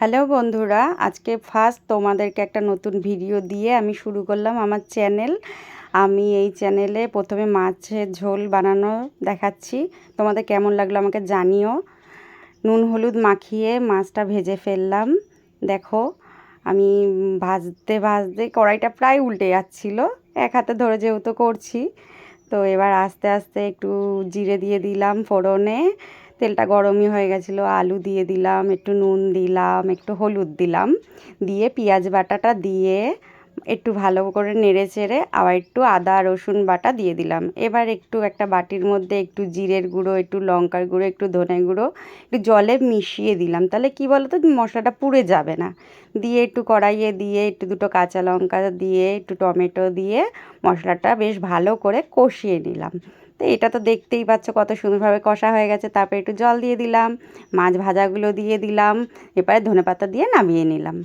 Hello বন্ধুরা, আজকে first তোমাদেরকে একটা নতুন ভিডিও দিয়ে আমি শুরু করলাম আমার চ্যানেল। আমি এই চ্যানেলে প্রথমে মাছের ঝোল বানানো দেখাচ্ছি। তোমাদের কেমন লাগলো আমাকে জানিও। নুন হলুদ মাখিয়ে মাছটা ভেজে ফেললাম। দেখো, আমি ভাজতে ভাজতে কড়াইটা প্রায় উল্টে যাচ্ছিলো, এক হাতে ধরে যেহেতু করছি। তো এবার আস্তে আস্তে একটু জিরে দিয়ে দিলাম ফোড়নে। তেলটা গরমই হয়ে গেছিলো, আলু দিয়ে দিলাম, একটু নুন দিলাম, একটু হলুদ দিলাম, দিয়ে পেঁয়াজ বাটাটা দিয়ে একটু ভালো করে নেড়ে চেড়ে আবার একটু আদা রসুন বাটা দিয়ে দিলাম। এবার একটু একটা বাটির মধ্যে একটু জিরের গুঁড়ো, একটু লঙ্কার গুঁড়ো, একটু ধনে গুঁড়ো একটু জলে মিশিয়ে দিলাম, তাহলে কি বলো তো মশলাটা পুড়ে যাবে না। দিয়ে একটু কড়াইয়ে দিয়ে একটু দুটো কাঁচা লঙ্কা দিয়ে একটু টমেটো দিয়ে মশলাটা বেশ ভালো করে কষিয়ে নিলাম। তো এটা তো দেখতেই পাচ্ছ কত সুন্দরভাবে কষা হয়ে গেছে। তারপরে একটু জল দিয়ে দিলাম, মাছ ভাজাগুলো দিয়ে দিলাম, এবারে ধনেপাতা দিয়ে নামিয়ে নিলাম।